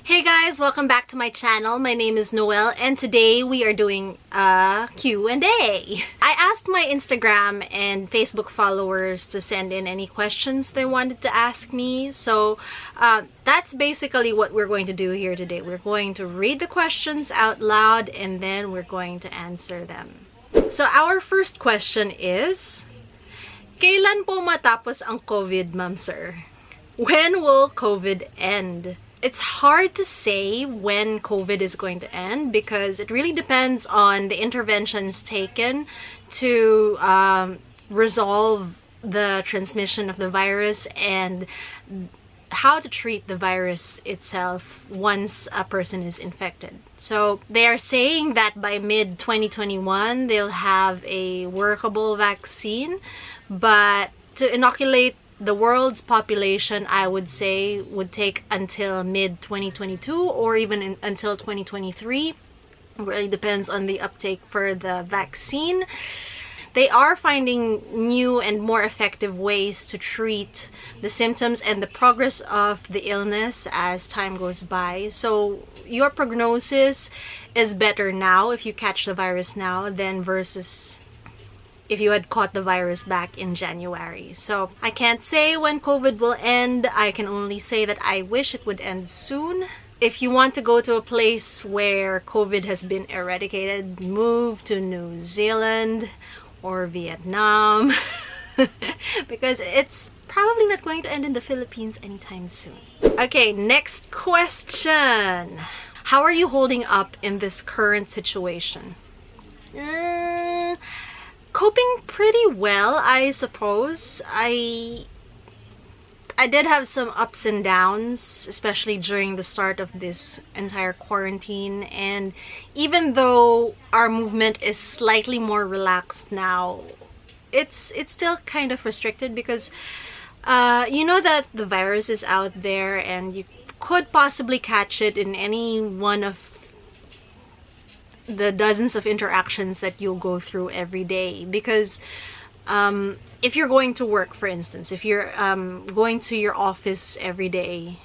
Hey guys, welcome back to my channel. My name is Noelle and today we are doing a Q&A. I asked my Instagram and Facebook followers to send in any questions they wanted to ask me. So that's basically what we're going to do here today. We're going to read the questions out loud and then we're going to answer them. So our first question is, kailan po matapos ang COVID, ma'am sir? When will COVID end? It's hard to say when COVID is going to end because it really depends on the interventions taken to resolve the transmission of the virus and how to treat the virus itself once a person is infected. So they are saying that by mid-2021 they'll have a workable vaccine, but to inoculate the world's population, I would say, would take until mid-2022 or even until 2023. It really depends on the uptake for the vaccine. They are finding new and more effective ways to treat the symptoms and the progress of the illness as time goes by. So your prognosis is better now if you catch the virus now than versus if you had caught the virus back in January. So I can't say when COVID will end. I can only say that I wish it would end soon. If you want to go to a place where COVID has been eradicated, move to New Zealand or Vietnam because it's probably not going to end in the Philippines anytime soon. Okay, next question. How are you holding up in this current situation? Coping pretty well, I suppose. I did have some ups and downs, especially during the start of this entire quarantine, and even though our movement is slightly more relaxed now, it's still kind of restricted because you know that the virus is out there and you could possibly catch it in any one of the dozens of interactions that you'll go through every day. Because if you're going to work, for instance, if you're going to your office every day,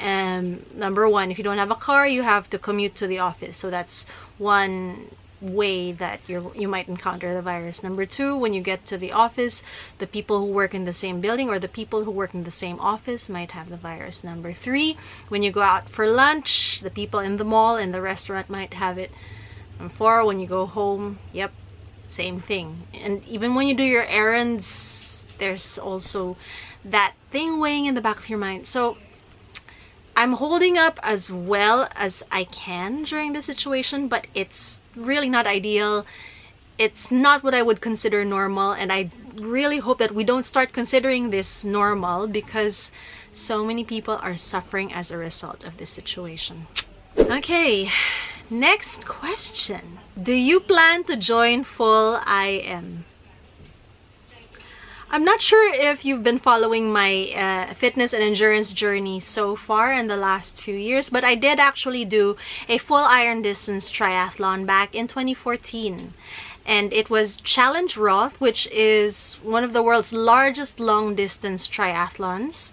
number one, if you don't have a car, you have to commute to the office, so that's one way that you might encounter the virus. Number two, when you get to the office, the people who work in the same building or the people who work in the same office might have the virus. Number three, when you go out for lunch, the people in the mall and the restaurant might have it. And four, when you go home, yep, same thing. And even when you do your errands, there's also that thing weighing in the back of your mind. So I'm holding up as well as I can during this situation, but it's really not ideal. It's not what I would consider normal, and I really hope that we don't start considering this normal because so many people are suffering as a result of this situation. Okay, next question. Do you plan to join full IM? I'm not sure if you've been following my fitness and endurance journey so far in the last few years, but I did actually do a full iron distance triathlon back in 2014. And it was Challenge Roth, which is one of the world's largest long distance triathlons.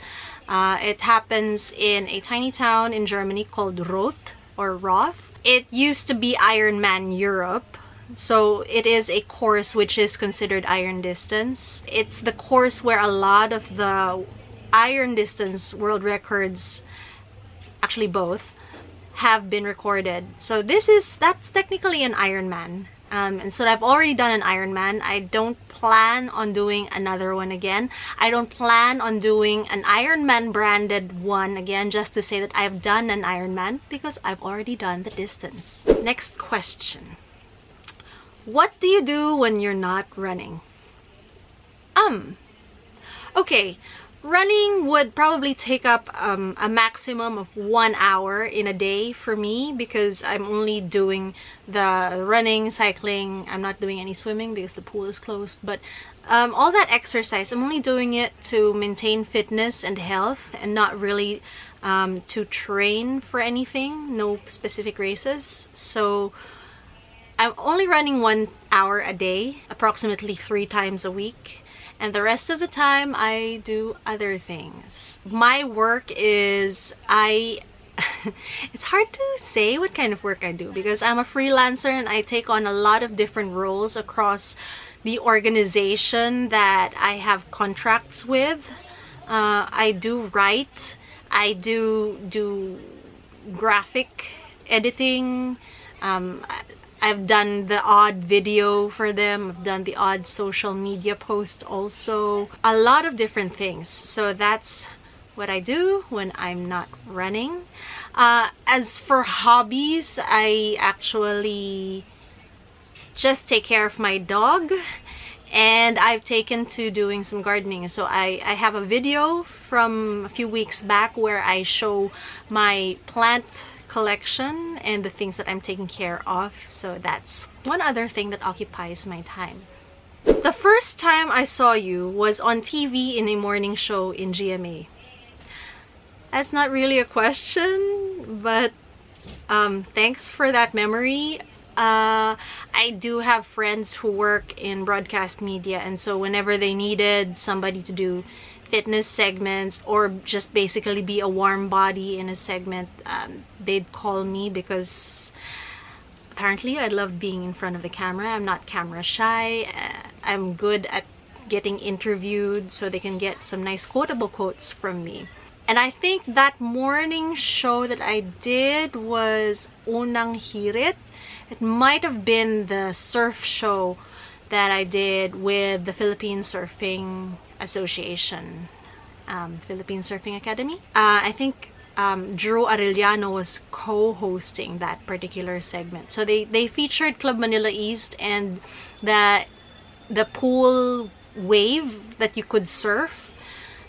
It happens in a tiny town in Germany called Roth or Roth. It used to be Ironman Europe. So it is a course which is considered iron distance. It's the course where a lot of the iron distance world records, actually both, have been recorded. So that's technically an Ironman. And so I've already done an Ironman. I don't plan on doing another one again. I don't plan on doing an Ironman branded one again just to say that I've done an Ironman because I've already done the distance. Next question. What do you do when you're not running? Okay, running would probably take up a maximum of 1 hour in a day for me because I'm only doing the running, cycling. I'm not doing any swimming because the pool is closed, but all that exercise, I'm only doing it to maintain fitness and health and not really to train for anything, no specific races. So I'm only running 1 hour a day, approximately 3 times a week. And the rest of the time, I do other things. My work is, I it's hard to say what kind of work I do because I'm a freelancer and I take on a lot of different roles across the organization that I have contracts with. I do write, I do graphic editing, I've done the odd video for them, I've done the odd social media post also, a lot of different things. So that's what I do when I'm not running. As for hobbies, I actually just take care of my dog, and I've taken to doing some gardening. So I have a video from a few weeks back where I show my plant collection and the things that I'm taking care of. So that's one other thing that occupies my time. The first time I saw you was on TV in a morning show in GMA. That's not really a question, but thanks for that memory. I do have friends who work in broadcast media, and so whenever they needed somebody to do fitness segments or just basically be a warm body in a segment, they'd call me because apparently I love being in front of the camera. I'm not camera shy. I'm good at getting interviewed so they can get some nice quotable quotes from me. And I think that morning show that I did was Unang Hirit. It might have been the surf show that I did with the Philippine Surfing Association, Philippine Surfing Academy. I think Drew Arellano was co-hosting that particular segment. So they featured Club Manila East and the pool wave that you could surf.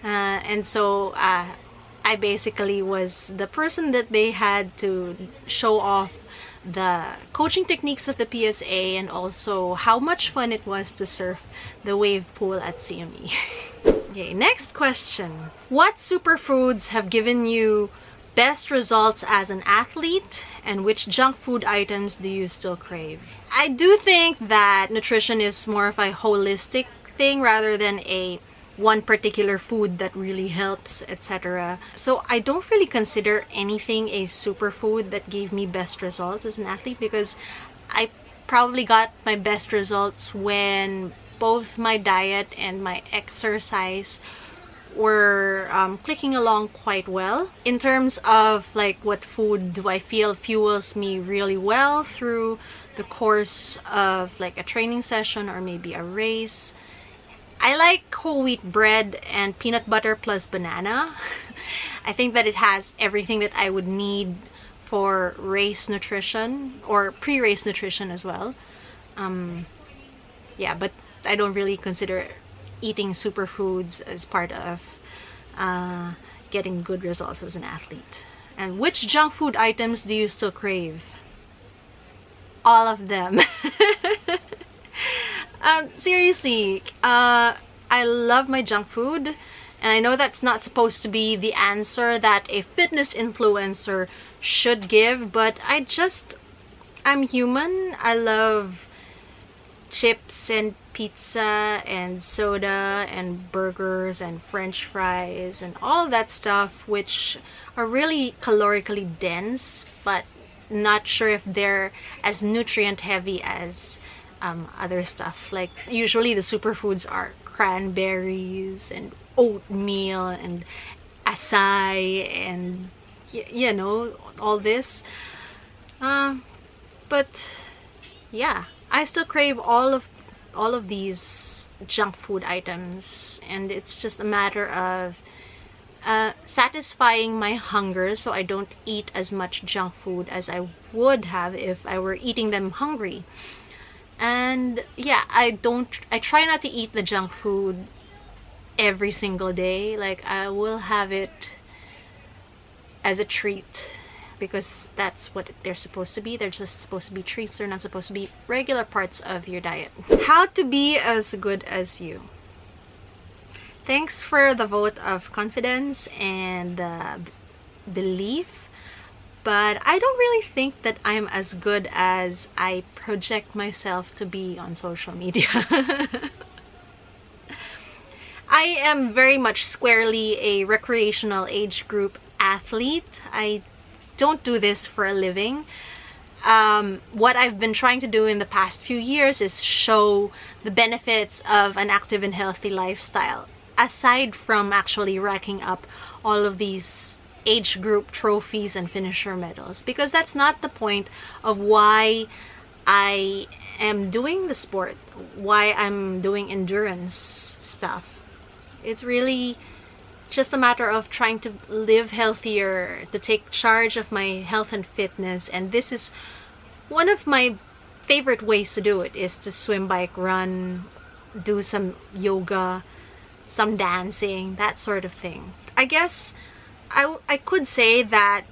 And so I basically was the person that they had to show off the coaching techniques of the PSA and also how much fun it was to surf the wave pool at CME. Okay, next question. What superfoods have given you best results as an athlete, and which junk food items do you still crave? I do think that nutrition is more of a holistic thing rather than a one particular food that really helps, etc. So I don't really consider anything a superfood that gave me best results as an athlete, because I probably got my best results when both my diet and my exercise were clicking along quite well. In terms of like what food do I feel fuels me really well through the course of like a training session or maybe a race, I like whole wheat bread and peanut butter plus banana. I think that it has everything that I would need for race nutrition or pre-race nutrition as well. Yeah, but I don't really consider eating superfoods as part of getting good results as an athlete. And which junk food items do you still crave? All of them. Seriously, I love my junk food, and I know that's not supposed to be the answer that a fitness influencer should give, but I'm human. I love chips and pizza and soda and burgers and french fries and all that stuff, which are really calorically dense, but not sure if they're as nutrient heavy as other stuff. Like usually the superfoods are cranberries and oatmeal and acai and you know, all this. But yeah, I still crave all of these junk food items, and it's just a matter of satisfying my hunger so I don't eat as much junk food as I would have if I were eating them hungry. And yeah, I try not to eat the junk food every single day. Like I will have it as a treat, because that's what they're supposed to be. They're just supposed to be treats. They're not supposed to be regular parts of your diet. How to be as good as you. Thanks for the vote of confidence and belief, but I don't really think that I'm as good as I project myself to be on social media. I am very much squarely a recreational age group athlete. I don't do this for a living. What I've been trying to do in the past few years is show the benefits of an active and healthy lifestyle, aside from actually racking up all of these age group trophies and finisher medals, because that's not the point of why I am doing the sport, why I'm doing endurance stuff. It's really just a matter of trying to live healthier, to take charge of my health and fitness. And this is one of my favorite ways to do it, is to swim, bike, run, do some yoga, some dancing, that sort of thing. I guess I could say that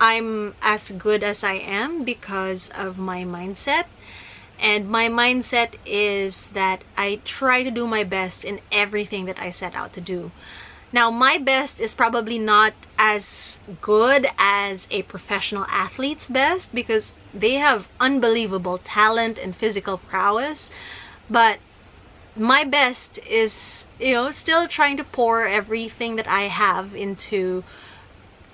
I'm as good as I am because of my mindset. And my mindset is that I try to do my best in everything that I set out to do. Now, my best is probably not as good as a professional athlete's best, because they have unbelievable talent and physical prowess. But my best is, you know, still trying to pour everything that I have into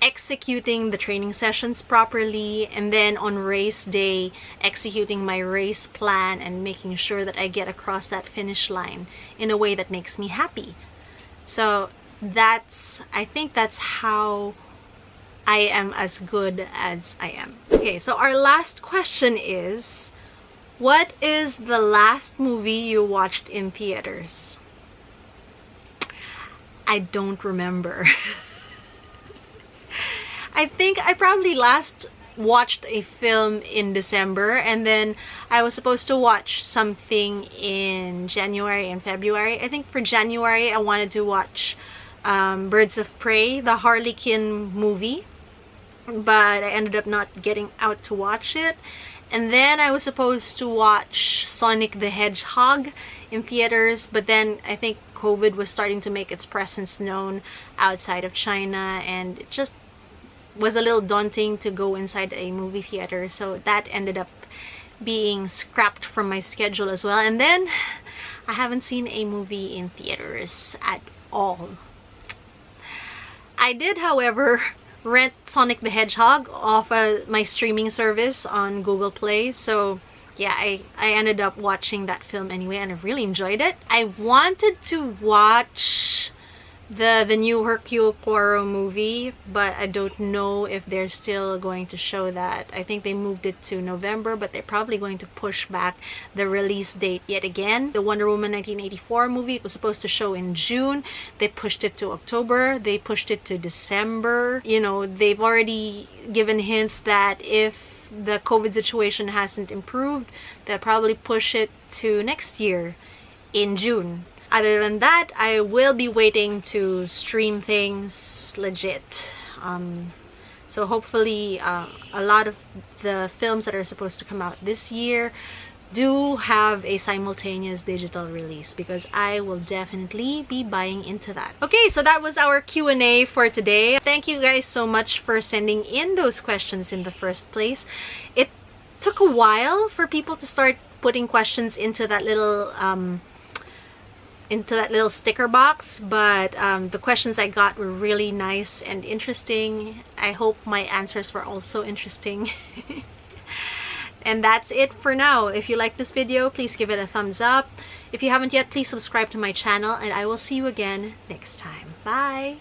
executing the training sessions properly, and then on race day executing my race plan and making sure that I get across that finish line in a way that makes me happy. So I think that's how I am as good as I am. Okay, so our last question is, what is the last movie you watched in theaters? I don't remember. I think I probably last watched a film in December, and then I was supposed to watch something in January and February. I think for January I wanted to watch Birds of Prey, the Harley Quinn movie, but I ended up not getting out to watch it. And then I was supposed to watch Sonic the Hedgehog in theaters, but then I think COVID was starting to make its presence known outside of China, and it just was a little daunting to go inside a movie theater, so that ended up being scrapped from my schedule as well. And then I haven't seen a movie in theaters at all. I did, however, rent Sonic the Hedgehog off my streaming service on Google Play, so yeah, I ended up watching that film anyway, and I really enjoyed it. I wanted to watch the new Hercule Poirot movie, but I don't know if they're still going to show that. I think they moved it to November, but they're probably going to push back the release date yet again. The Wonder Woman 1984 movie, it was supposed to show in June. They pushed it to October. They pushed it to December. You know, they've already given hints that if the COVID situation hasn't improved, they'll probably push it to next year in June. Other than that, I will be waiting to stream things legit. So hopefully a lot of the films that are supposed to come out this year do have a simultaneous digital release, because I will definitely be buying into that. Okay, so that was our Q&A for today. Thank you guys so much for sending in those questions in the first place. It took a while for people to start putting questions into that little sticker box, but the questions I got were really nice and interesting. I hope my answers were also interesting. And that's it for now. If you like this video, please give it a thumbs up. If you haven't yet, please subscribe to my channel, and I will see you again next time. Bye!